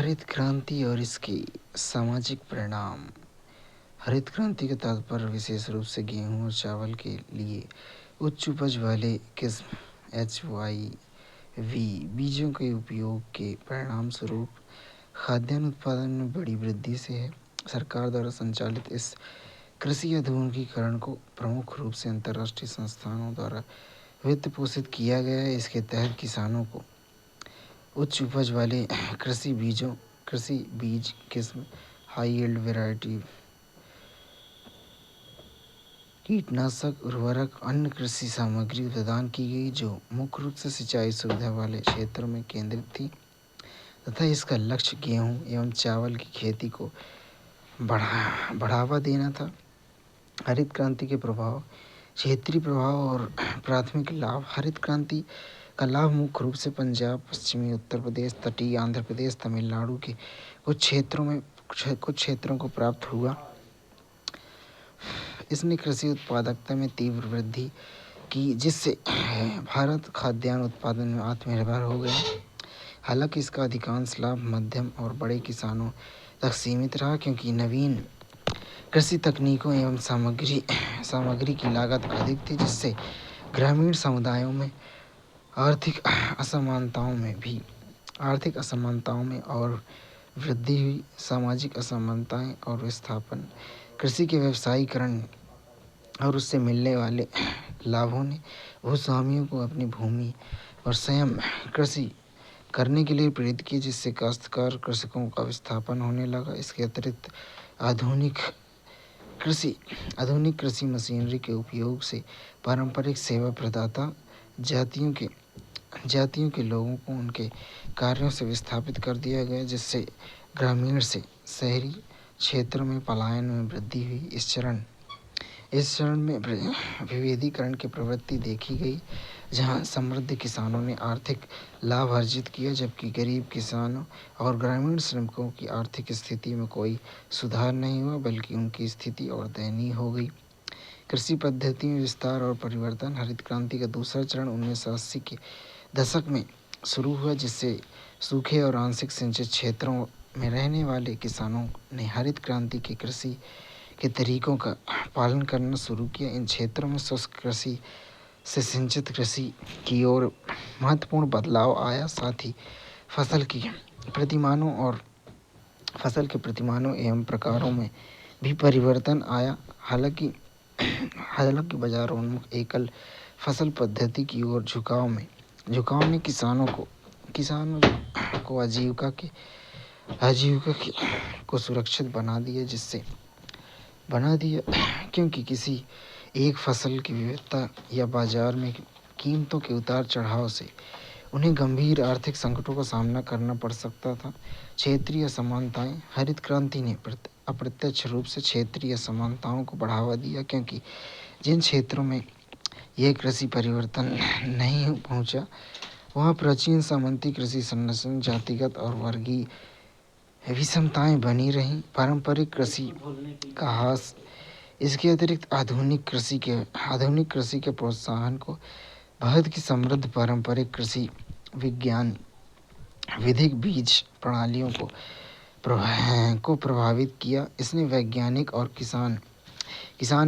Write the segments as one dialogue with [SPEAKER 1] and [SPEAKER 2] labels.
[SPEAKER 1] हरित क्रांति और इसके सामाजिक परिणाम। हरित क्रांति का तात्पर्य विशेष रूप से गेहूं और चावल के लिए उच्च उपज वाले किस्म HYV बीजों के उपयोग के परिणाम स्वरूप खाद्यान्न उत्पादन में बड़ी वृद्धि से है। सरकार द्वारा संचालित इस कृषि आधुनिकीकरण को प्रमुख रूप से अंतर्राष्ट्रीय संस्थानों द्वारा वित्त पोषित किया गया है। इसके तहत किसानों को उच्च उपज वाले कृषि बीज किस्म, हाई यील्ड वैरायटी, कीटनाशक, उर्वरक, अन्य कृषि सामग्री प्रदान की गई जो मुख्य रूप से सिंचाई सुविधा वाले क्षेत्रों में केंद्रित थी तथा इसका लक्ष्य गेहूं एवं चावल की खेती को बढ़ावा देना था। हरित क्रांति के प्रभाव, क्षेत्रीय प्रभाव और प्राथमिक लाभ। हरित क्रांति का लाभ मुख्य रूप से पंजाब, पश्चिमी उत्तर प्रदेश, तटीय आंध्र प्रदेश, तमिलनाडु के कुछ क्षेत्रों को प्राप्त हुआ। इसने कृषि उत्पादकता में तीव्र वृद्धि की जिससे भारत खाद्यान्न उत्पादन में आत्मनिर्भर हो गया। हालांकि इसका अधिकांश लाभ मध्यम और बड़े किसानों तक सीमित रहा क्योंकि नवीन कृषि तकनीकों एवं सामग्री की लागत अधिक थी जिससे ग्रामीण समुदायों में आर्थिक असमानताओं में और वृद्धि हुई। सामाजिक असमानताएं और विस्थापन। कृषि के व्यवसायीकरण और उससे मिलने वाले लाभों ने भूस्वामियों को अपनी भूमि और स्वयं कृषि करने के लिए प्रेरित किया जिससे काश्तकार कृषकों का विस्थापन होने लगा। इसके अतिरिक्त आधुनिक कृषि मशीनरी के उपयोग से पारंपरिक सेवा प्रदाता जातियों के लोगों को उनके कार्यों से विस्थापित कर दिया गया जिससे ग्रामीण से शहरी क्षेत्रों में पलायन में वृद्धि हुई। इस चरण में विविधीकरण की प्रवृत्ति देखी गई जहां समृद्ध किसानों ने आर्थिक लाभ अर्जित किया जबकि गरीब किसानों और ग्रामीण श्रमिकों की आर्थिक स्थिति में कोई सुधार नहीं हुआ बल्कि उनकी स्थिति और दयनीय हो गई। कृषि पद्धति में विस्तार और परिवर्तन। हरित क्रांति का दूसरा चरण 1980 के दशक में शुरू हुआ जिससे सूखे और आंशिक सिंचित क्षेत्रों में रहने वाले किसानों ने हरित क्रांति के कृषि के तरीकों का पालन करना शुरू किया। इन क्षेत्रों में शुष्क कृषि से सिंचित कृषि की ओर महत्वपूर्ण बदलाव आया। साथ ही फसल के प्रतिमानों एवं प्रकारों में भी परिवर्तन आया। हालांकि बाजारोन्मुख एकल फसल पद्धति की ओर झुकाव ने किसानों को आजीविका को सुरक्षित बना दिया क्योंकि किसी एक फसल की विविधता या बाजार में कीमतों के उतार चढ़ाव से उन्हें गंभीर आर्थिक संकटों का सामना करना पड़ सकता था। क्षेत्रीय असमानताएं। हरित क्रांति ने अप्रत्यक्ष रूप से क्षेत्रीय असमानताओं को बढ़ावा दिया क्योंकि जिन क्षेत्रों में यह कृषि परिवर्तन नहीं पहुंचा वहां प्राचीन सामंती कृषि संरचना, जातिगत और वर्गीय विषमताएं बनी रहीं। पारंपरिक कृषि का ह्रास। इसके अतिरिक्त आधुनिक कृषि के प्रोत्साहन को भारत की समृद्ध पारंपरिक कृषि विज्ञान विधिक बीज प्रणालियों को प्रभावित किया। इसने वैज्ञानिक और किसान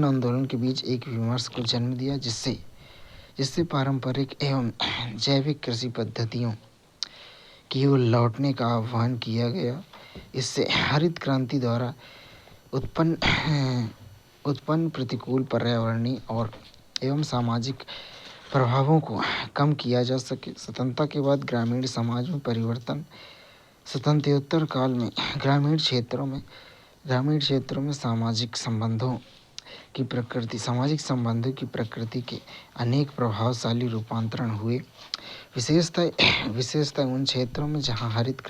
[SPEAKER 1] आंदोलन के बीच एक विमर्श को जन्म दिया जिससे पारंपरिक एवं जैविक कृषि पद्धतियों की ओर लौटने का आह्वान किया गया। इससे हरित क्रांति द्वारा उत्पन्न प्रतिकूल पर्यावरणीय और एवं सामाजिक प्रभावों को कम किया जा सके। स्वतंत्रता के बाद ग्रामीण समाज में परिवर्तन। स्वतंत्रोत्तर काल में ग्रामीण क्षेत्रों में सामाजिक संबंधों की प्रकृति के अनेक प्रभावशाली रूपांतरण हुए। विशेषतः उन क्षेत्रों में जहां हरित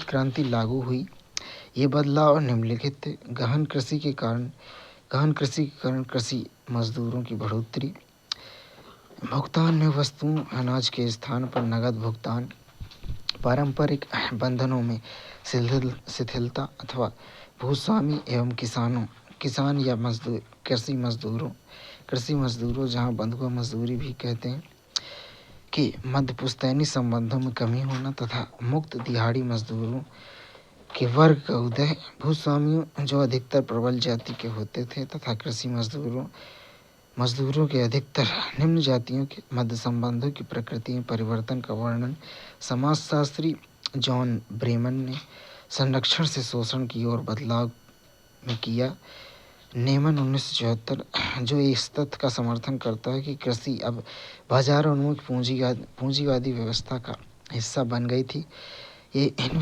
[SPEAKER 1] क्रांति लागू हुई। ये बदलाव निम्नलिखित थे। गहन कृषि के कारण कृषि मजदूरों की बढ़ोतरी। भुगतान में वस्तुओं अनाज के स्थान पर नगद भुगतान। पारंपरिक बंधनों में शिथिलता अथवा भूस्वामी एवं किसान या कृषि मजदूरों जहां बंधुआ मजदूरी भी कहते हैं के मध्य पुश्तैनी संबंधों में कमी होना तथा मुक्त दिहाड़ी मजदूरों के वर्ग का उदय, भूस्वामियों जो अधिकतर प्रबल जाति के होते थे तथा कृषि मजदूरों के अधिकतर निम्न जातियों के मध्य संबंधों की प्रकृति में परिवर्तन का वर्णन समाजशास्त्री जॉन ब्रेमन ने संरक्षण से शोषण की ओर बदलाव में किया। नेमन 1974 जो इस तथ्य का समर्थन करता है कि कृषि अब बाजार उन्मुख पूंजीवादी व्यवस्था का हिस्सा बन गई थी। ये इन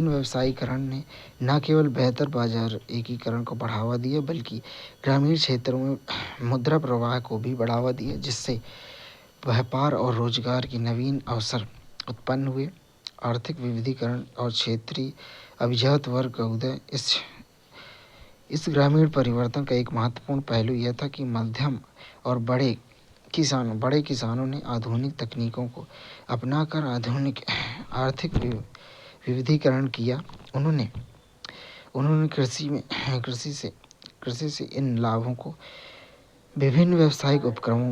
[SPEAKER 1] व्यवसायीकरण ने न केवल बेहतर बाजार एकीकरण को बढ़ावा दिया बल्कि ग्रामीण क्षेत्रों में मुद्रा प्रवाह को भी बढ़ावा दिया, जिससे व्यापार और रोजगार की नवीन अवसर उत्पन्न हुए। आर्थिक विविधीकरण और क्षेत्रीय अभिजात वर्ग का उदय। इस ग्रामीण परिवर्तन का एक महत्वपूर्ण पहलू यह था कि मध्यम और बड़े किसानों ने आधुनिक तकनीकों को अपनाकर आधुनिक आर्थिक विविधीकरण किया। उन्होंने कृषि से इन लाभों को विभिन्न व्यावसायिक उपक्रमों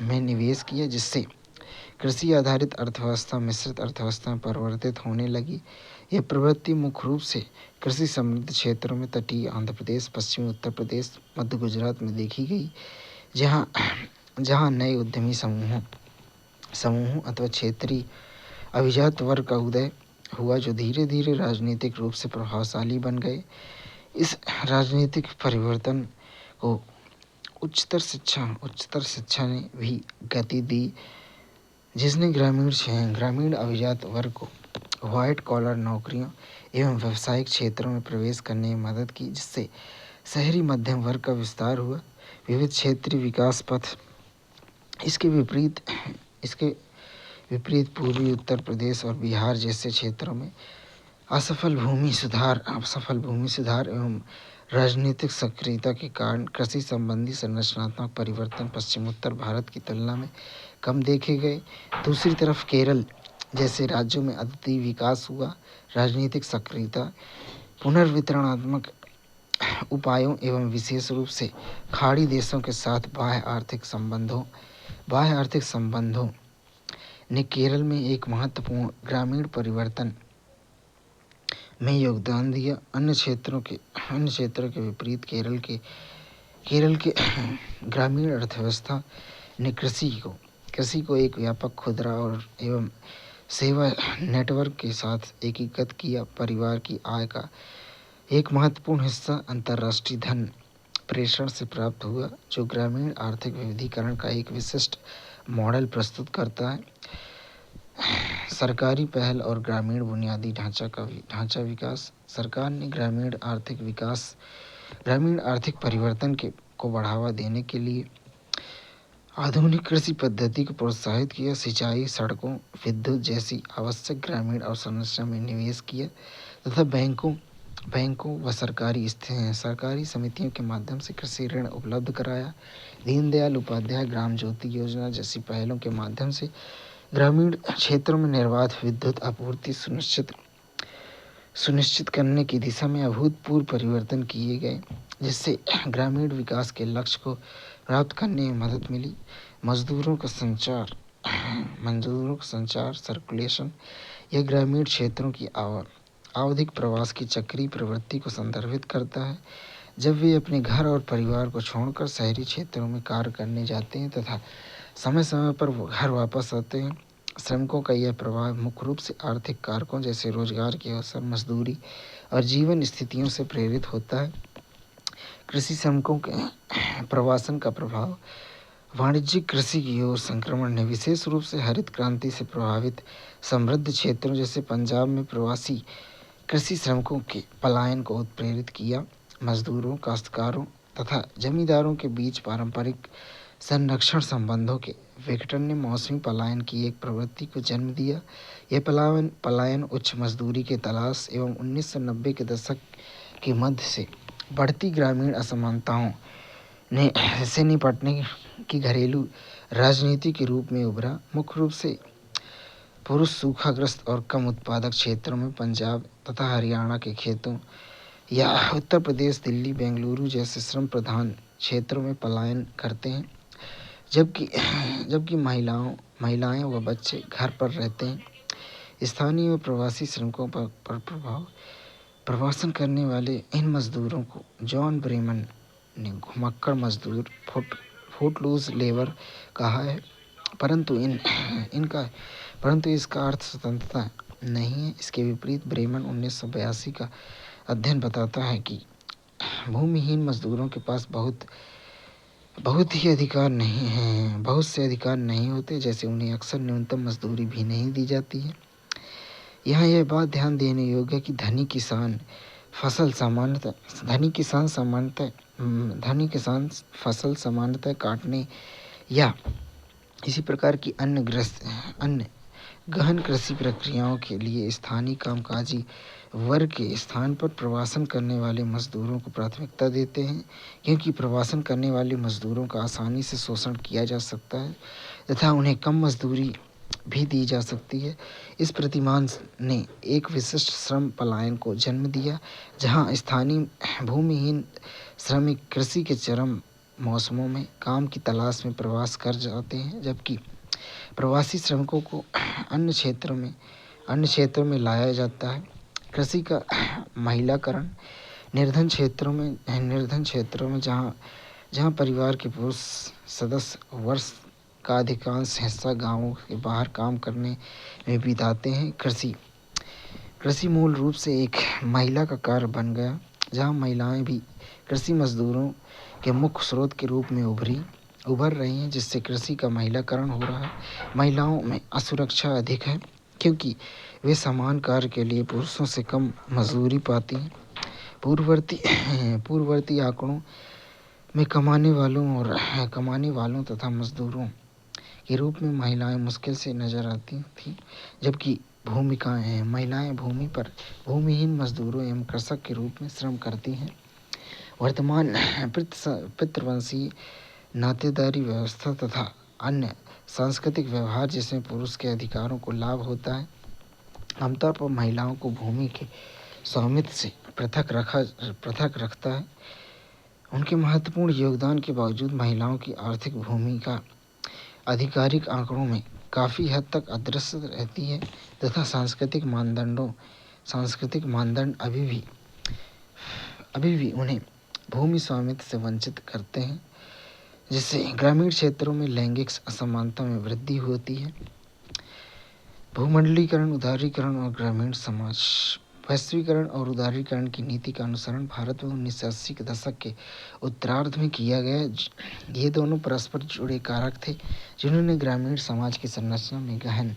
[SPEAKER 1] में निवेश किया, जिससे कृषि आधारित अर्थव्यवस्था मिश्रित अर्थव्यवस्था में परिवर्तित होने लगी। यह प्रवृत्ति मुख्य रूप से कृषि समृद्ध क्षेत्रों में तटीय आंध्र प्रदेश, पश्चिमी उत्तर प्रदेश, मध्य गुजरात में देखी गई, जहाँ नए उद्यमी समूहों अथवा क्षेत्रीय अभिजात वर्ग का उदय हुआ, जो धीरे धीरे राजनीतिक रूप से प्रभावशाली बन गए। इस राजनीतिक परिवर्तन को उच्चतर शिक्षा ने भी गति दी, जिसने ग्रामीण अभिजात वर्ग को व्हाइट कॉलर नौकरियों एवं व्यावसायिक क्षेत्रों में प्रवेश करने में मदद की, जिससे शहरी मध्यम वर्ग का विस्तार हुआ। विविध क्षेत्रीय विकास पथ। इसके विपरीत पूर्वी उत्तर प्रदेश और बिहार जैसे क्षेत्रों में असफल भूमि सुधार एवं राजनीतिक सक्रियता के कारण कृषि संबंधी संरचनात्मक परिवर्तन पश्चिम उत्तर भारत की तुलना में कम देखे गए। दूसरी तरफ केरल जैसे राज्यों में अद्वितीय विकास हुआ। राजनीतिक सक्रियता, पुनर्वितरणात्मक उपायों एवं विशेष रूप से खाड़ी देशों के साथ बाह्य आर्थिक संबंधों ने केरल में एक महत्वपूर्ण ग्रामीण परिवर्तन में योगदान दिया। अन्य क्षेत्रों के विपरीत केरल के ग्रामीण अर्थव्यवस्था ने कृषि को एक व्यापक खुदरा और एवं सेवा नेटवर्क के साथ एकीकृत किया। परिवार की आय का एक महत्वपूर्ण हिस्सा अंतर्राष्ट्रीय धन प्रेषण से प्राप्त हुआ, जो ग्रामीण आर्थिक विविधीकरण का एक विशिष्ट मॉडल प्रस्तुत करता है। सरकारी पहल और ग्रामीण बुनियादी ढांचा विकास। सरकार ने ग्रामीण आर्थिक परिवर्तन को बढ़ावा देने के लिए आधुनिक कृषि पद्धति को प्रोत्साहित किया। सिंचाई, सड़कों, विद्युत जैसी आवश्यक ग्रामीण अवसंरचना में निवेश किया तथा बैंकों व सरकारी समितियों के माध्यम से कृषि ऋण उपलब्ध कराया। दीनदयाल उपाध्याय ग्राम ज्योति योजना जैसी पहलों के माध्यम से ग्रामीण क्षेत्रों में निर्बाध विद्युत आपूर्ति सुनिश्चित करने की दिशा में अभूतपूर्व परिवर्तन किए गए, जिससे ग्रामीण विकास के लक्ष्य को प्राप्त करने में मदद मिली। मजदूरों का संचार सर्कुलेशन। यह ग्रामीण क्षेत्रों की आवधिक प्रवास की चक्रीय प्रवृत्ति को संदर्भित करता है, जब वे अपने घर और परिवार को छोड़कर शहरी क्षेत्रों में कार्य करने जाते हैं तथा समय समय पर वो घर वापस आते हैं। श्रमिकों का यह प्रभाव मुख्य रूप से आर्थिक कारकों जैसे रोजगार के अवसर, मजदूरी और जीवन स्थितियों से प्रेरित होता है। कृषि श्रमिकों के प्रवासन का प्रभाव। वाणिज्यिक कृषि की ओर संक्रमण ने विशेष रूप से हरित क्रांति से प्रभावित समृद्ध क्षेत्रों जैसे पंजाब में प्रवासी कृषि श्रमिकों के पलायन को उत्प्रेरित किया। मजदूरों, काश्तकारों तथा जमींदारों के बीच पारंपरिक संरक्षण संबंधों के विघटन ने मौसमी पलायन की एक प्रवृत्ति को जन्म दिया। यह पलायन उच्च मजदूरी के तलाश एवं 1990 के दशक के मध्य से बढ़ती ग्रामीण असमानताओं से निपटने की घरेलू राजनीति के रूप में उभरा। मुख्य रूप से पुरुष सूखाग्रस्त और कम उत्पादक क्षेत्रों में पंजाब तथा हरियाणा के खेतों या उत्तर प्रदेश, दिल्ली, बेंगलुरु जैसे श्रम प्रधान क्षेत्रों में पलायन करते हैं, जबकि जबकि महिलाएं व बच्चे घर पर रहते हैं। स्थानीय व प्रवासी श्रमिकों पर प्रवासन करने वाले इन मजदूरों को जॉन ब्रेमन ने घुमक्कड़ मजदूर फुटलूज लेबर कहा है। परंतु इनका परंतु इसका अर्थ स्वतंत्रता नहीं है। इसके विपरीत ब्रेमन 1982 का अध्ययन बताता है कि भूमिहीन मजदूरों के पास बहुत से अधिकार नहीं होते, जैसे उन्हें अक्सर न्यूनतम मजदूरी भी नहीं दी जाती है। यहाँ यह बात ध्यान देने योग्य है कि धनी किसान फसल सामान्यतः काटने या इसी प्रकार की अन्य गहन कृषि प्रक्रियाओं के लिए स्थानीय कामकाजी वर्ग के स्थान पर प्रवासन करने वाले मजदूरों को प्राथमिकता देते हैं, क्योंकि प्रवासन करने वाले मजदूरों का आसानी से शोषण किया जा सकता है तथा उन्हें कम मजदूरी भी दी जा सकती है। इस प्रतिमान ने एक विशिष्ट श्रम पलायन को जन्म दिया, जहां स्थानीय भूमिहीन श्रमिक कृषि के चरम मौसमों में काम की तलाश में प्रवास कर जाते हैं, जबकि प्रवासी श्रमिकों को अन्य क्षेत्रों में लाया जाता है। कृषि का महिलाकरण निर्धन क्षेत्रों में जहां परिवार के पुरुष सदस्य वर्ष का अधिकांश हिस्सा गांवों के बाहर काम करने में बिताते हैं। कृषि मूल रूप से एक महिला का कार्य बन गया, जहां महिलाएं भी कृषि मजदूरों के मुख्य स्रोत के रूप में उभर रही हैं, जिससे कृषि का महिलाकरण हो रहा है। महिलाओं में असुरक्षा अधिक है, क्योंकि वे समान कार्य के लिए पुरुषों से कम मजदूरी पाती हैं। पूर्ववर्ती आंकड़ों में कमाने वालों तथा मजदूरों के रूप में महिलाएं मुश्किल से नजर आती थीं, जबकि महिलाएं भूमिहीन मजदूरों एवं कृषक के रूप में श्रम करती हैं। वर्तमान पितृवंशीय नातेदारी व्यवस्था तथा अन्य सांस्कृतिक व्यवहार जिसमें पुरुष के अधिकारों को लाभ होता है, आमतौर पर महिलाओं को भूमि के स्वामित्व से पृथक रखता है। उनके महत्वपूर्ण योगदान के बावजूद महिलाओं की आर्थिक भूमिका आधिकारिक आंकड़ों में काफ़ी हद तक अदृश्य रहती है तथा सांस्कृतिक मानदंड अभी भी उन्हें भूमि स्वामित्व से वंचित करते हैं, जिससे ग्रामीण क्षेत्रों में लैंगिक असमानता में वृद्धि होती है। भूमंडलीकरण, उदारीकरण और ग्रामीण समाज वैश्वीकरण और उदारीकरण की नीति का अनुसरण भारत में 1980 के दशक के उत्तरार्ध में किया गया। ये दोनों परस्पर जुड़े कारक थे, जिन्होंने ग्रामीण समाज की संरचना में गहन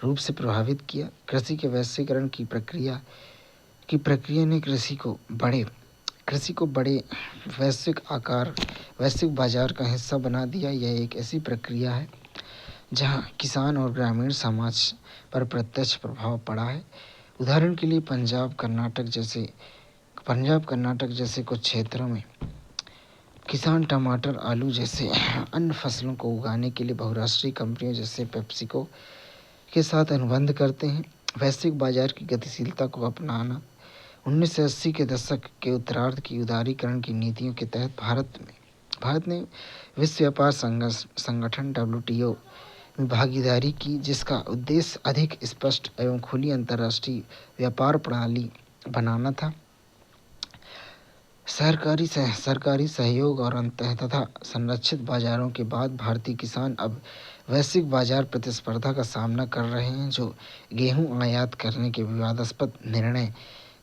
[SPEAKER 1] रूप से प्रभावित किया। कृषि के वैश्वीकरण की प्रक्रिया ने कृषि को बड़े वैश्विक बाजार का हिस्सा बना दिया। यह एक ऐसी प्रक्रिया है जहां किसान और ग्रामीण समाज पर प्रत्यक्ष प्रभाव पड़ा है। उदाहरण के लिए पंजाब कर्नाटक जैसे कुछ क्षेत्रों में किसान टमाटर, आलू जैसे अन्य फसलों को उगाने के लिए बहुराष्ट्रीय कंपनियों जैसे पेप्सिको के साथ अनुबंध करते हैं। वैश्विक बाजार की गतिशीलता को अपनाना 1980 के दशक के उत्तरार्ध की उदारीकरण की नीतियों के तहत भारत ने विश्व व्यापार संगठन WTO में भागीदारी की, जिसका उद्देश्य अधिक स्पष्ट एवं खुली अंतर्राष्ट्रीय व्यापार प्रणाली बनाना था। सरकारी सहयोग और तथा संरक्षित बाजारों के बाद भारतीय किसान अब वैश्विक बाजार प्रतिस्पर्धा का सामना कर रहे हैं, जो गेहूं आयात करने के विवादास्पद निर्णय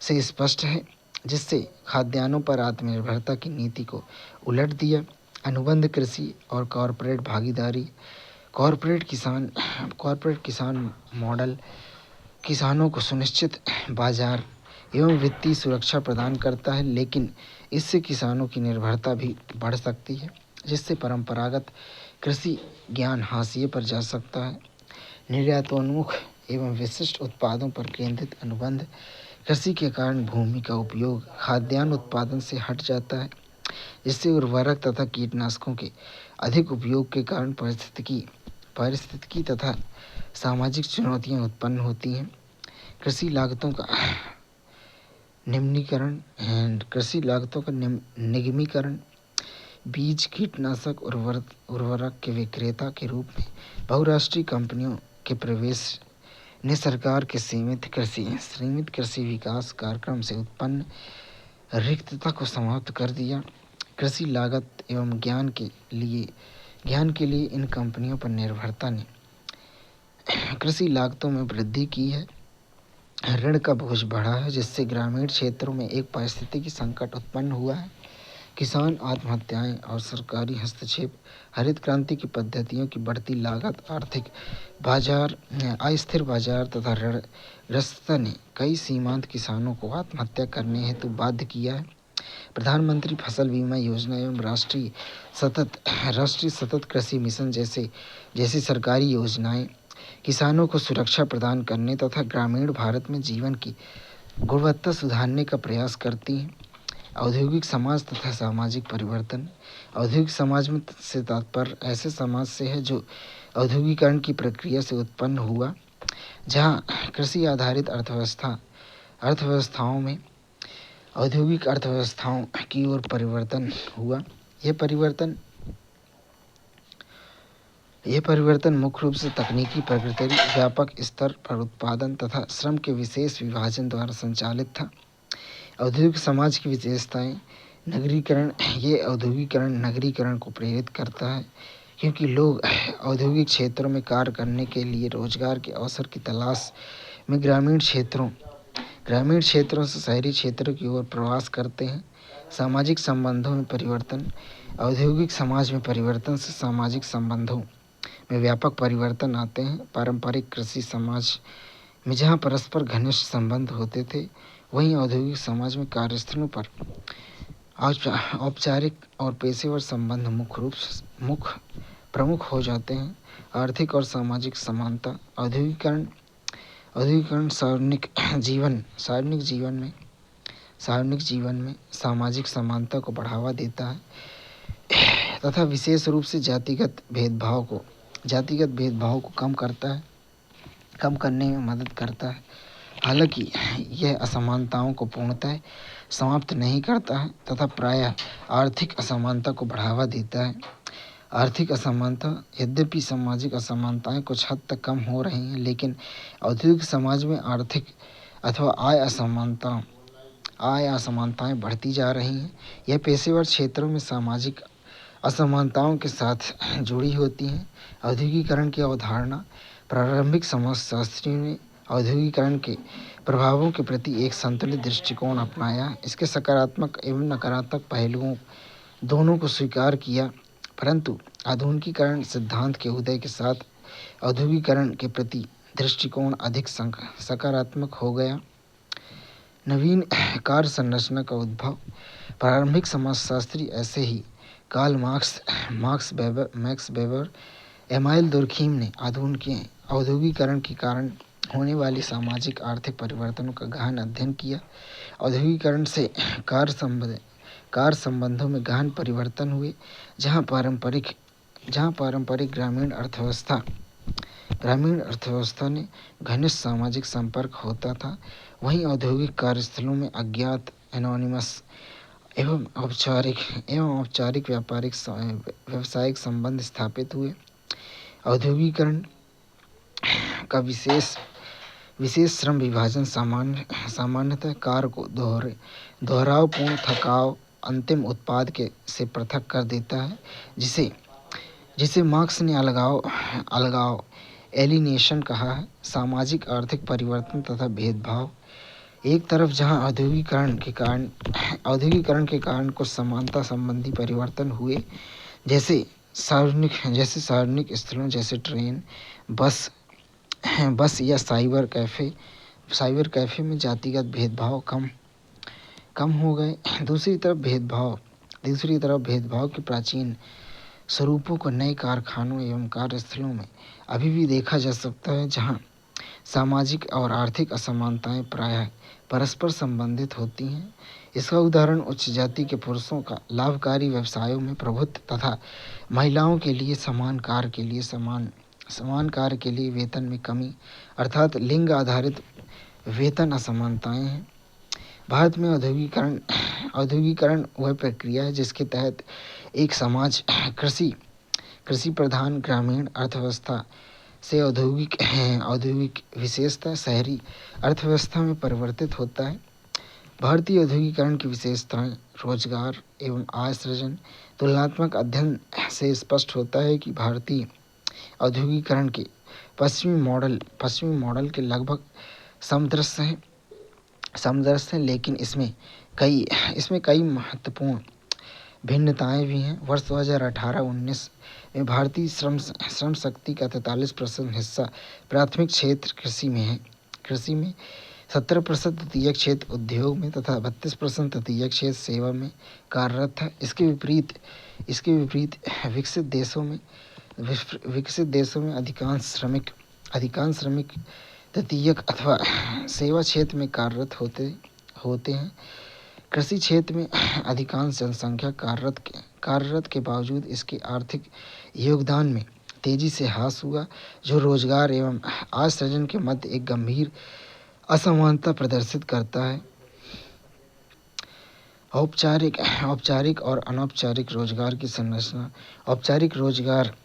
[SPEAKER 1] से स्पष्ट है, जिससे खाद्यान्नों पर आत्मनिर्भरता की नीति को उलट दिया। अनुबंध कृषि और कॉरपोरेट भागीदारी कॉरपोरेट किसान मॉडल किसानों को सुनिश्चित बाजार एवं वित्तीय सुरक्षा प्रदान करता है, लेकिन इससे किसानों की निर्भरता भी बढ़ सकती है, जिससे परंपरागत कृषि ज्ञान हाशिए पर जा सकता है। निर्यातोन्मुख एवं विशिष्ट उत्पादों पर केंद्रित अनुबंध कृषि के कारण भूमि का उपयोग खाद्यान्न उत्पादन से हट जाता है, जिससे उर्वरक तथा कीटनाशकों के अधिक उपयोग के कारण पारिस्थितिकी तथा सामाजिक चुनौतियां उत्पन्न होती हैं। कृषि लागतों का निगमीकरण बीज, कीटनाशक, उर्वरक के विक्रेता के रूप में बहुराष्ट्रीय कंपनियों के प्रवेश ने सरकार के सीमित कृषि विकास कार्यक्रम से उत्पन्न रिक्तता को समाप्त कर दिया। कृषि लागत एवं ज्ञान के लिए इन कंपनियों पर निर्भरता ने कृषि लागतों में वृद्धि की है। ऋण का बोझ बढ़ा है, जिससे ग्रामीण क्षेत्रों में एक पारिस्थितिकी संकट उत्पन्न हुआ है। किसान आत्महत्याएं और सरकारी हस्तक्षेप, हरित क्रांति की पद्धतियों की बढ़ती लागत, अस्थिर बाजार तथा ऋणग्रस्तता ने कई सीमांत किसानों को आत्महत्या करने हेतु बाध्य किया है। प्रधानमंत्री फसल बीमा योजना एवं राष्ट्रीय सतत कृषि मिशन जैसी सरकारी योजनाएं किसानों को सुरक्षा प्रदान करने तथा ग्रामीण भारत में जीवन की गुणवत्ता सुधारने का प्रयास करती हैं। औद्योगिक समाज तथा सामाजिक परिवर्तन। औद्योगिक समाज में से तात्पर्य ऐसे समाज से है जो औद्योगिकरण की प्रक्रिया से उत्पन्न हुआ, जहां कृषि आधारित अर्थव्यवस्थाओं में औद्योगिक अर्थव्यवस्थाओं की ओर परिवर्तन हुआ। यह परिवर्तन मुख्य रूप से तकनीकी प्रगति, व्यापक स्तर पर उत्पादन तथा श्रम के विशेष विभाजन द्वारा संचालित था। औद्योगिक समाज की विशेषताएं। नगरीकरण। ये औद्योगिकरण नगरीकरण को प्रेरित करता है, क्योंकि लोग औद्योगिक क्षेत्रों में कार्य करने के लिए रोजगार के अवसर की तलाश में ग्रामीण क्षेत्रों से शहरी क्षेत्रों की ओर प्रवास करते हैं। सामाजिक संबंधों में परिवर्तन। औद्योगिक समाज में परिवर्तन से सामाजिक संबंधों में व्यापक परिवर्तन आते हैं। पारंपरिक कृषि समाज में जहाँ परस्पर घनिष्ठ संबंध होते थे, वहीं औद्योगिक समाज में कार्यस्थलों पर औपचारिक और पेशेवर संबंध प्रमुख हो जाते हैं। आर्थिक और सामाजिक समानता। औद्योगिकरण सार्वजनिक जीवन में सामाजिक समानता को बढ़ावा देता है तथा विशेष रूप से जातिगत भेदभाव को कम करने में मदद करता है। हालांकि यह असमानताओं को पूर्णतः समाप्त नहीं करता है तथा प्रायः आर्थिक असमानता को बढ़ावा देता है। आर्थिक असमानता। यद्यपि सामाजिक असमानताएं कुछ हद तक कम हो रही हैं, लेकिन औद्योगिक समाज में आर्थिक अथवा आय असमानताएं बढ़ती जा रही हैं। यह पेशेवर क्षेत्रों में सामाजिक असमानताओं के साथ जुड़ी होती हैं। औद्योगिकरण की अवधारणा। प्रारंभिक समाजशास्त्रियों ने औद्योगिकरण के प्रभावों के प्रति एक संतुलित दृष्टिकोण अपनाया। इसके सकारात्मक एवं नकारात्मक पहलुओं दोनों को स्वीकार किया, परंतु आधुनिकीकरण सिद्धांत के उदय के साथ औद्योगिकरण के प्रति दृष्टिकोण अधिक सकारात्मक हो गया। नवीन कार्य संरचना का उद्भव। प्रारंभिक समाजशास्त्री ऐसे ही Karl Marx Weber, Emile Durkheim ने औद्योगिकरण के कारण होने वाली सामाजिक आर्थिक परिवर्तनों का गहन अध्ययन किया। औद्योगिकरण से कार्य संबंधों में गहन परिवर्तन हुए। जहाँ पारंपरिक ग्रामीण अर्थव्यवस्था ने घनिष्ठ सामाजिक संपर्क होता था, वहीं औद्योगिक कार्यस्थलों में अज्ञात, एनोनिमस एवं औपचारिक व्यावसायिक संबंध स्थापित हुए। औद्योगिकरण का विशेष श्रम विभाजन सामान्यतः कार्य को दोहरावपूर्ण थकाव अंतिम उत्पाद से पृथक कर देता है, जिसे मार्क्स ने अलगाव एलिनेशन कहा है। सामाजिक आर्थिक परिवर्तन तथा भेदभाव। एक तरफ जहां औद्योगिकरण के कारण कुछ समानता संबंधी परिवर्तन हुए, जैसे सार्वजनिक स्थलों जैसे ट्रेन, बस या साइबर कैफे में जातिगत भेदभाव कम हो गए। दूसरी तरफ भेदभाव के प्राचीन स्वरूपों को नए कारखानों एवं कार्यस्थलों में अभी भी देखा जा सकता है, जहां सामाजिक और आर्थिक असमानताएं प्रायः परस्पर संबंधित होती हैं। इसका उदाहरण उच्च जाति के पुरुषों का लाभकारी व्यवसायों में प्रभुत्व तथा महिलाओं के लिए समान कार्य के लिए वेतन में कमी अर्थात लिंग आधारित वेतन असमानताएं हैं। भारत में औद्योगिकरण वह प्रक्रिया है जिसके तहत एक समाज कृषि कृषि प्रधान ग्रामीण अर्थव्यवस्था से औद्योगिक विशेषता शहरी अर्थव्यवस्था में परिवर्तित होता है। भारतीय औद्योगिकरण की विशेषताएं रोजगार एवं आय सृजन। तुलनात्मक अध्ययन से स्पष्ट होता है कि भारतीय औद्योगिकरण के पश्चिमी मॉडल के लगभग समदृश्य हैं, लेकिन इसमें कई महत्वपूर्ण भिन्नताएं भी हैं। वर्ष 2018-19 में भारतीय श्रम शक्ति का 43% हिस्सा प्राथमिक क्षेत्र कृषि में 17% द्वितीयक क्षेत्र उद्योग में तथा 32% तृतीयक क्षेत्र सेवा में कार्यरत था। इसके विपरीत विकसित देशों में अधिकांश श्रमिक तृतीयक अथवा सेवा क्षेत्र में कार्यरत होते हैं। कृषि क्षेत्र में अधिकांश जनसंख्या कार्यरत के बावजूद इसके आर्थिक योगदान में तेजी से ह्रास हुआ, जो रोजगार एवं आय सृजन के मध्य एक गंभीर असमानता प्रदर्शित करता है। औपचारिक और अनौपचारिक रोजगार की संरचना। औपचारिक रोजगार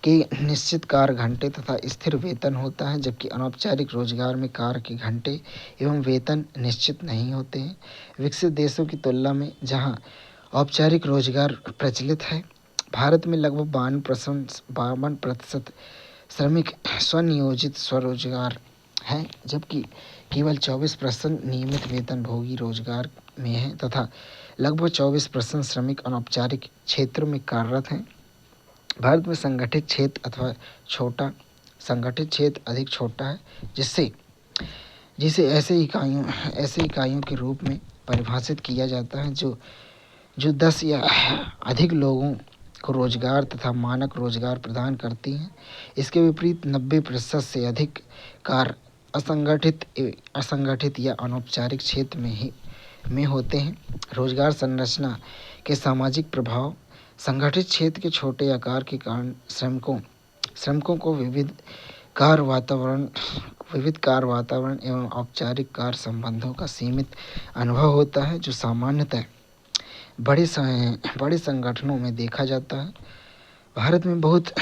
[SPEAKER 1] के निश्चित कार्य घंटे तथा स्थिर वेतन होता है, जबकि अनौपचारिक रोजगार में कार्य के घंटे एवं वेतन निश्चित नहीं होते हैं। विकसित देशों की तुलना में जहां औपचारिक रोजगार प्रचलित है, भारत में लगभग 52% श्रमिक स्वनियोजित स्वरोजगार हैं, जबकि केवल 24% नियमित वेतनभोगी रोजगार में हैं तथा लगभग 24% श्रमिक अनौपचारिक क्षेत्रों में कार्यरत हैं। भारत में संगठित क्षेत्र अधिक छोटा है, जिसे ऐसे इकाइयों के रूप में परिभाषित किया जाता है जो 10 या अधिक लोगों को रोजगार तथा मानक रोजगार प्रदान करती हैं। इसके विपरीत 90% से अधिक कार्य असंगठित या अनौपचारिक क्षेत्र में होते हैं। रोजगार संरचना के सामाजिक प्रभाव। संगठित क्षेत्र के छोटे आकार के कारण श्रमिकों को विविध कार्य वातावरण एवं औपचारिक कार्य संबंधों का सीमित अनुभव होता है, जो सामान्यतः बड़े संगठनों में देखा जाता है। भारत में बहुत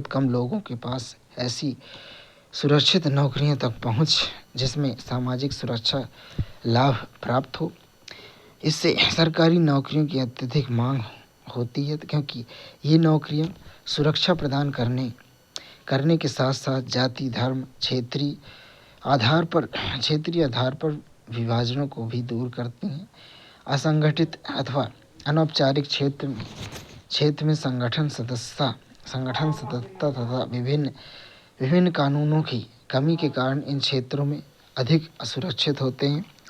[SPEAKER 1] कम लोगों के पास ऐसी सुरक्षित नौकरियों तक पहुंच जिसमें सामाजिक सुरक्षा लाभ प्राप्त हो। इससे सरकारी नौकरियों की अत्यधिक मांग होती है, क्योंकि ये नौकरियां सुरक्षा प्रदान करने के साथ साथ जाति, धर्म, क्षेत्रीय आधार पर विभाजनों को भी दूर करती हैं। असंगठित अथवा अनौपचारिक क्षेत्र में संगठन सदस्यता तथा विभिन्न कानूनों की कमी के कारण इन क्षेत्रों में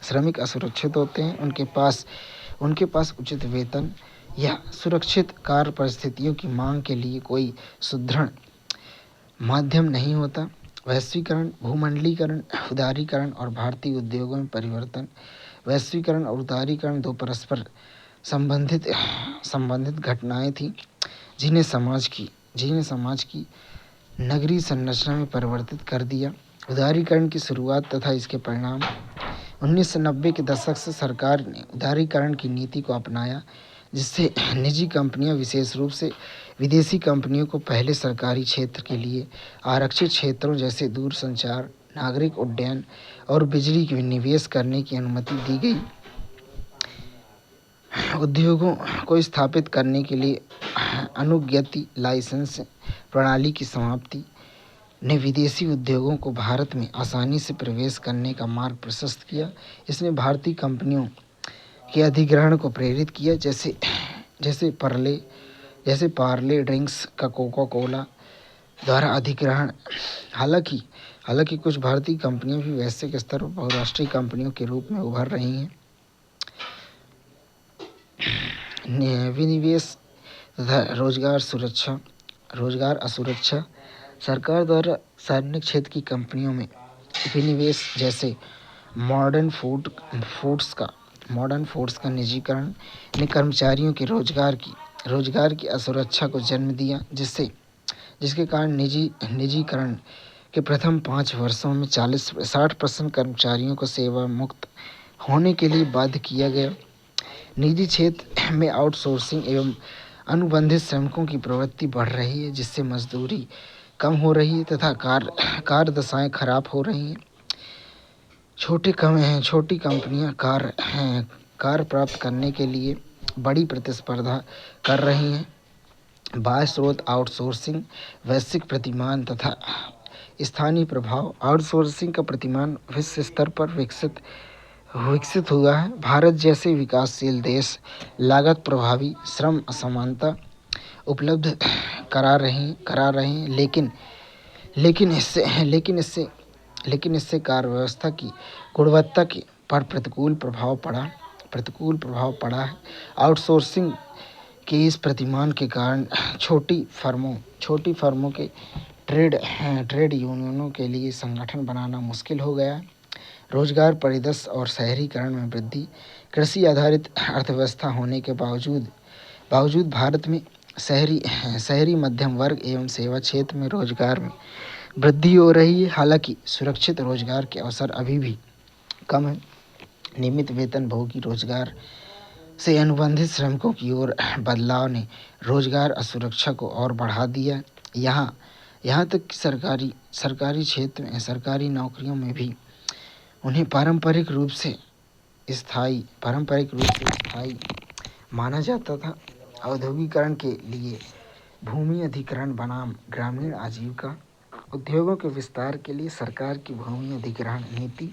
[SPEAKER 1] श्रमिक असुरक्षित होते हैं। उनके पास उचित वेतन या सुरक्षित कार्य परिस्थितियों की मांग के लिए कोई सुदृढ़ माध्यम नहीं होता। वैश्वीकरण, भूमंडलीकरण, उदारीकरण और भारतीय उद्योगों में परिवर्तन। वैश्वीकरण और उदारीकरण दो परस्पर संबंधित घटनाएं थीं, जिन्हें समाज की नगरीय संरचना में परिवर्तित कर दिया। उदारीकरण की शुरुआत तथा इसके परिणाम। 1990 के दशक से सरकार ने उदारीकरण की नीति को अपनाया, जिससे निजी कंपनियां, विशेष रूप से विदेशी कंपनियों को पहले सरकारी क्षेत्र के लिए आरक्षित क्षेत्रों जैसे दूरसंचार, नागरिक उड्डयन और बिजली में निवेश करने की अनुमति दी गई। उद्योगों को स्थापित करने के लिए अनुज्ञप्ति लाइसेंस प्रणाली की समाप्ति ने विदेशी उद्योगों को भारत में आसानी से प्रवेश करने का मार्ग प्रशस्त किया। इसने भारतीय कंपनियों के अधिग्रहण को प्रेरित किया, जैसे पार्ले ड्रिंक्स का कोका कोला द्वारा अधिग्रहण। हालांकि कुछ भारतीय कंपनियां भी वैश्विक स्तर पर बहुराष्ट्रीय कंपनियों के रूप में उभर रही हैं। विनिवेश तथा रोजगार असुरक्षा। सरकार द्वारा सार्वजनिक क्षेत्र की कंपनियों में विनिवेश, जैसे मॉडर्न फूड्स का निजीकरण ने कर्मचारियों के रोजगार की असुरक्षा को जन्म दिया, जिसके कारण निजीकरण के प्रथम 5 वर्षों में 60% कर्मचारियों को सेवा मुक्त होने के लिए बाध्य किया गया। निजी क्षेत्र में आउटसोर्सिंग एवं अनुबंधित श्रमिकों की प्रवृत्ति बढ़ रही है, जिससे मजदूरी कम हो रही है तथा कार्य दशाएं खराब हो रही हैं। छोटी कंपनियां कार्य प्राप्त करने के लिए बड़ी प्रतिस्पर्धा कर रही हैं। बाह्य स्रोत आउटसोर्सिंग, वैश्विक प्रतिमान तथा स्थानीय प्रभाव। आउटसोर्सिंग का प्रतिमान विश्व स्तर पर विकसित हुआ है। भारत जैसे विकासशील देश लागत प्रभावी श्रम असमानता उपलब्ध करा रहे हैं, लेकिन इससे कार्य व्यवस्था की गुणवत्ता पर प्रतिकूल प्रभाव पड़ा है। आउटसोर्सिंग के इस प्रतिमान के कारण छोटी फर्मों के ट्रेड यूनियनों के लिए संगठन बनाना मुश्किल हो गया है। रोजगार परिदृश्य और शहरीकरण में वृद्धि। कृषि आधारित अर्थव्यवस्था होने के बावजूद भारत में शहरी मध्यम वर्ग एवं सेवा क्षेत्र में रोजगार में वृद्धि हो रही है। हालांकि सुरक्षित रोजगार के अवसर अभी भी कम है। नियमित वेतनभोगी रोजगार से अनुबंधित श्रमिकों की ओर बदलाव ने रोजगार असुरक्षा को और बढ़ा दिया। यहाँ तक कि सरकारी क्षेत्र में सरकारी नौकरियों में भी उन्हें पारंपरिक रूप से स्थायी माना जाता था। औद्योगिकरण के लिए भूमि अधिग्रहण बनाम ग्रामीण आजीविका। उद्योगों के विस्तार के लिए सरकार की भूमि अधिग्रहण नीति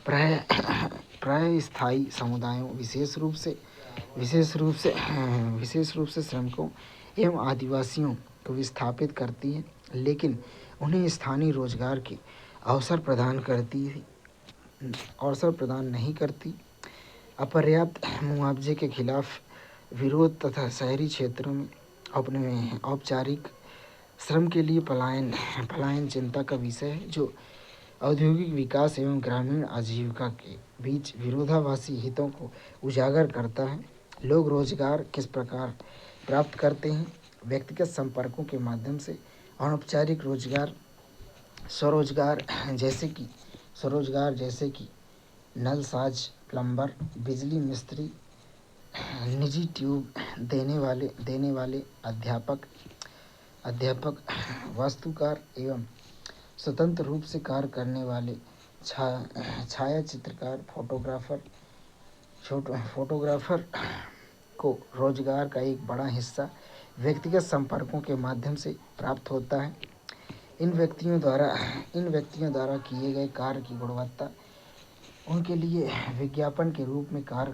[SPEAKER 1] प्राय स्थायी समुदायों विशेष रूप से श्रमिकों एवं आदिवासियों को विस्थापित करती है, लेकिन उन्हें स्थानीय रोजगार के अवसर प्रदान नहीं करती। अपर्याप्त मुआवजे के खिलाफ विरोध तथा शहरी क्षेत्रों में औपचारिक श्रम के लिए पलायन चिंता का विषय है, जो औद्योगिक विकास एवं ग्रामीण आजीविका के बीच विरोधाभासी हितों को उजागर करता है। लोग रोजगार किस प्रकार प्राप्त करते हैं? व्यक्तिगत संपर्कों के माध्यम से। अनौपचारिक रोजगार स्वरोजगार जैसे कि नलसाज, प्लम्बर, बिजली मिस्त्री, निजी ट्यूब देने वाले अध्यापक, वास्तुकार एवं स्वतंत्र रूप से कार्य करने वाले छाया चित्रकार, फोटोग्राफर को रोजगार का एक बड़ा हिस्सा व्यक्तिगत संपर्कों के माध्यम से प्राप्त होता है। इन व्यक्तियों द्वारा किए गए कार्य की गुणवत्ता उनके लिए विज्ञापन के रूप में कार्य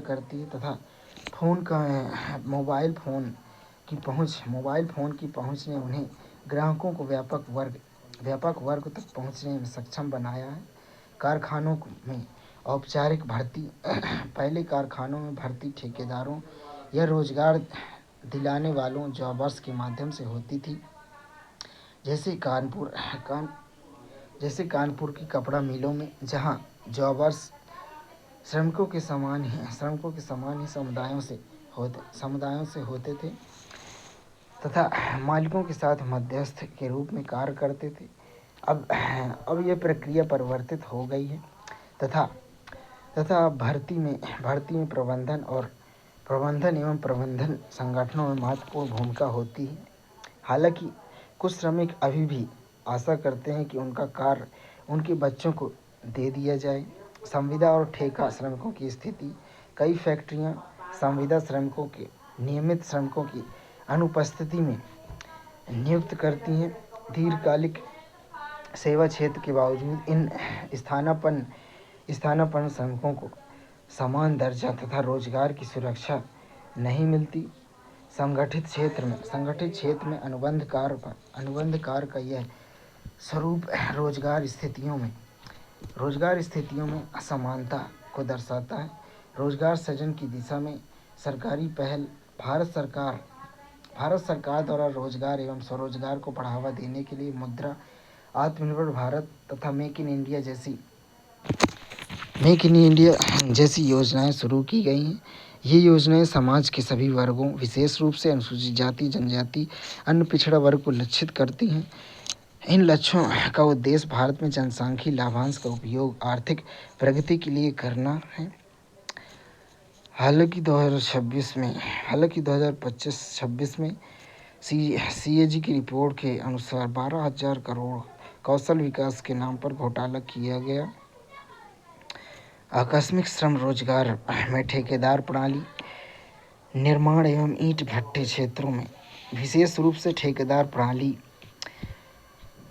[SPEAKER 1] करती है तथा मोबाइल फ़ोन की पहुंच ने उन्हें ग्राहकों को व्यापक वर्ग तक पहुंचने में सक्षम बनाया है। कारखानों में औपचारिक भर्ती। पहले कारखानों में भर्ती ठेकेदारों या रोजगार दिलाने वालों जॉबर्स के माध्यम से होती थी, जैसे कानपुर की कपड़ा मिलों में, जहां जॉबर्स श्रमिकों के समान ही समुदायों से होते थे तथा मालिकों के साथ मध्यस्थ के रूप में कार्य करते थे। अब यह प्रक्रिया परिवर्तित हो गई है तथा भर्ती में प्रबंधन संगठनों में महत्वपूर्ण भूमिका होती है। हालांकि कुछ श्रमिक अभी भी आशा करते हैं कि उनका कार्य उनके बच्चों को दे दिया जाए। संविदा और ठेका श्रमिकों की स्थिति। कई फैक्ट्रियां संविदा श्रमिकों के नियमित श्रमिकों की अनुपस्थिति में नियुक्त करती हैं। दीर्घकालिक सेवा क्षेत्र के बावजूद इन स्थानापन्न श्रमिकों को समान दर्जा तथा रोजगार की सुरक्षा नहीं मिलती। संगठित क्षेत्र में अनुबंध कार्य का यह स्वरूप रोजगार स्थितियों में असमानता को दर्शाता है। रोजगार सृजन की दिशा में सरकारी पहल। भारत सरकार द्वारा रोजगार एवं स्वरोजगार को बढ़ावा देने के लिए मुद्रा, आत्मनिर्भर भारत तथा मेक इन इंडिया जैसी योजनाएं शुरू की गई हैं। ये योजनाएं समाज के सभी वर्गों, विशेष रूप से अनुसूचित जाति, जनजाति, अन्य पिछड़ा वर्ग को लक्षित करती हैं। इन लक्ष्यों का उद्देश्य भारत में जनसांख्यिकीय लाभांश का उपयोग आर्थिक प्रगति के लिए करना है। हालांकि 2026 में हालांकि 2025-26 में सीएजी की रिपोर्ट के अनुसार 12,000 करोड़ कौशल विकास के नाम पर घोटाला किया गया। आकस्मिक श्रम रोजगार में ठेकेदार प्रणाली, निर्माण एवं ईंट भट्टे क्षेत्रों में विशेष रूप से ठेकेदार प्रणाली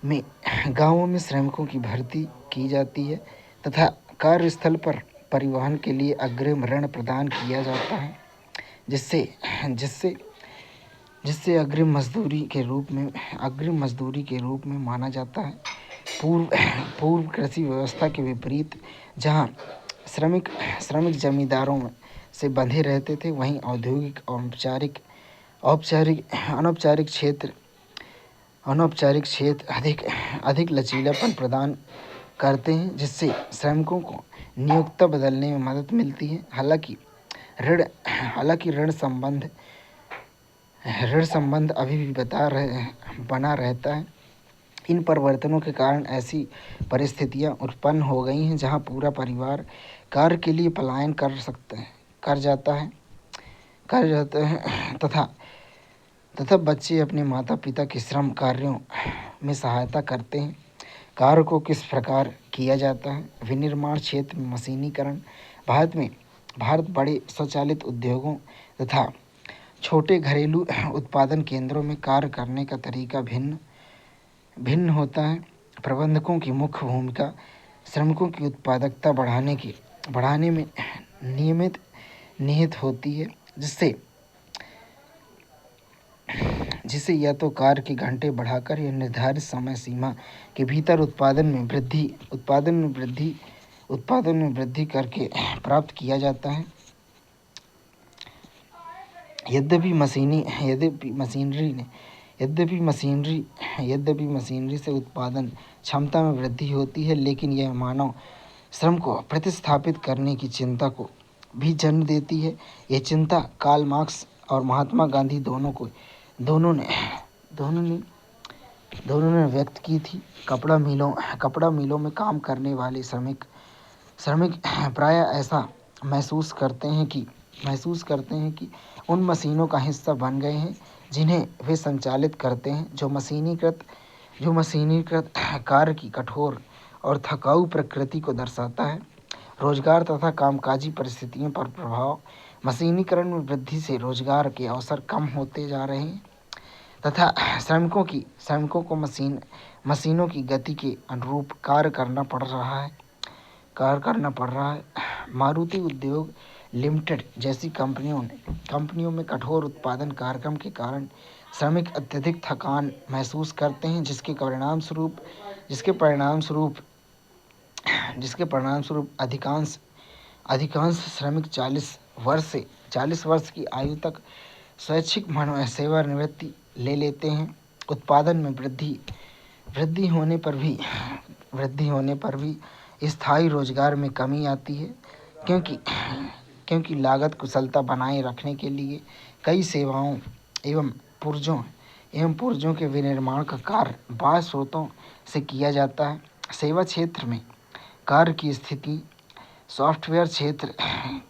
[SPEAKER 1] में गांवों में श्रमिकों की भर्ती की जाती है तथा कार्यस्थल पर परिवहन के लिए अग्रिम ऋण प्रदान किया जाता है, जिससे जिससे जिससे अग्रिम मजदूरी के रूप में माना जाता है। पूर्व कृषि व्यवस्था के विपरीत जहां श्रमिक जमींदारों से बंधे रहते थे, वहीं औद्योगिक अनौपचारिक क्षेत्र अधिक लचीलापन प्रदान करते हैं, जिससे श्रमिकों को नियोक्ता बदलने में मदद मिलती है। हालांकि ऋण संबंध अभी भी बना रहता है। इन परिवर्तनों के कारण ऐसी परिस्थितियां उत्पन्न हो गई हैं जहां पूरा परिवार कार्य के लिए पलायन कर जाता है तथा बच्चे अपने माता पिता के श्रम कार्यों में सहायता करते हैं। कार्य को किस प्रकार किया जाता है? विनिर्माण क्षेत्र में मशीनीकरण। भारत बड़े स्वचालित उद्योगों तथा छोटे घरेलू उत्पादन केंद्रों में कार्य करने का तरीका भिन्न होता है। प्रबंधकों की मुख्य भूमिका श्रमिकों की उत्पादकता बढ़ाने में निहित होती है, जिससे या तो कार्य के घंटे बढ़ाकर या निर्धारित समय सीमा के भीतर उत्पादन में वृद्धि करके प्राप्त किया जाता है। यद्यपि मशीनरी से उत्पादन क्षमता में वृद्धि होती है, लेकिन यह मानव श्रम को प्रतिस्थापित करने की चिंता को भी जन्म देती है। यह चिंता कार्ल मार्क्स और महात्मा गांधी दोनों ने व्यक्त की थी। कपड़ा मिलों में काम करने वाले श्रमिक प्रायः ऐसा महसूस करते हैं कि उन मशीनों का हिस्सा बन गए हैं जिन्हें वे संचालित करते हैं। जो मशीनीकृत कार्य की कठोर और थकाऊ प्रकृति को दर्शाता है। रोजगार तथा कामकाजी परिस्थितियों पर प्रभाव। मशीनीकरण में वृद्धि से रोजगार के अवसर कम होते जा रहे हैं तथा श्रमिकों को मशीनों की गति के अनुरूप कार्य करना पड़ रहा है। मारुति उद्योग लिमिटेड जैसी कंपनियों में कठोर उत्पादन कार्यक्रम के कारण श्रमिक अत्यधिक थकान महसूस करते हैं, जिसके परिणामस्वरूप अधिकांश श्रमिक 40 वर्ष की आयु तक स्वैच्छिक सेवानिवृत्ति ले लेते हैं। उत्पादन में वृद्धि होने पर भी स्थायी रोजगार में कमी आती है, क्योंकि लागत कुशलता बनाए रखने के लिए कई सेवाओं एवं पुर्जों के विनिर्माण का कार्य बाह्य स्रोतों से किया जाता है। सेवा क्षेत्र में कार्य की स्थिति। सॉफ्टवेयर क्षेत्र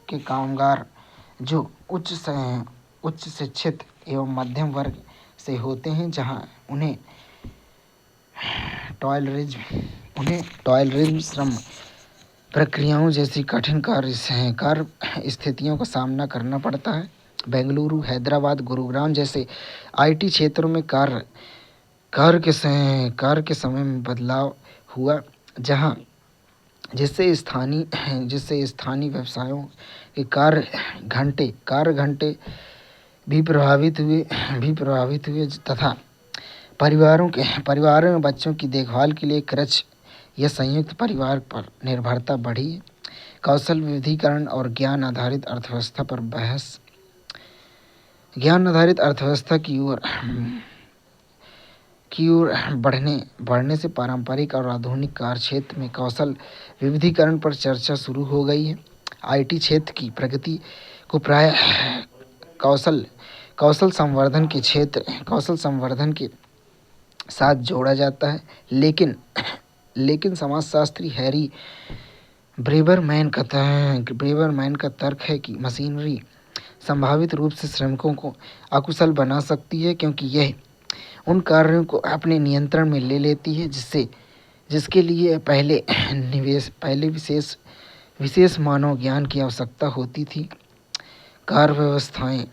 [SPEAKER 1] के कामगार जो उच्च शिक्षित एवं मध्यम वर्ग से होते हैं, जहां उन्हें टॉयलरिज्म श्रम प्रक्रियाओं जैसी कठिन कार्य स्थितियों का सामना करना पड़ता है। बेंगलुरु, हैदराबाद, गुरुग्राम जैसे आईटी क्षेत्रों में कार्य के समय में बदलाव हुआ, जिससे स्थानीय व्यवसायों के कार्य घंटे भी प्रभावित हुए तथा परिवारों में बच्चों की देखभाल के लिए कृच या संयुक्त परिवार पर निर्भरता बढ़ी। कौशल विविधीकरण और ज्ञान आधारित अर्थव्यवस्था पर बहस। ज्ञान आधारित अर्थव्यवस्था की ओर बढ़ने से पारंपरिक और आधुनिक कार्य क्षेत्र में कौशल विविधीकरण पर चर्चा शुरू हो गई है। आईटी क्षेत्र की प्रगति को प्रायः कौशल संवर्धन के साथ जोड़ा जाता है, लेकिन समाजशास्त्री ब्रेवरमैन का तर्क है कि मशीनरी संभावित रूप से श्रमिकों को अकुशल बना सकती है क्योंकि यह उन कार्यों को अपने नियंत्रण में ले लेती है जिसके लिए पहले विशेष मानव ज्ञान की आवश्यकता होती थी। कार्य व्यवस्थाएं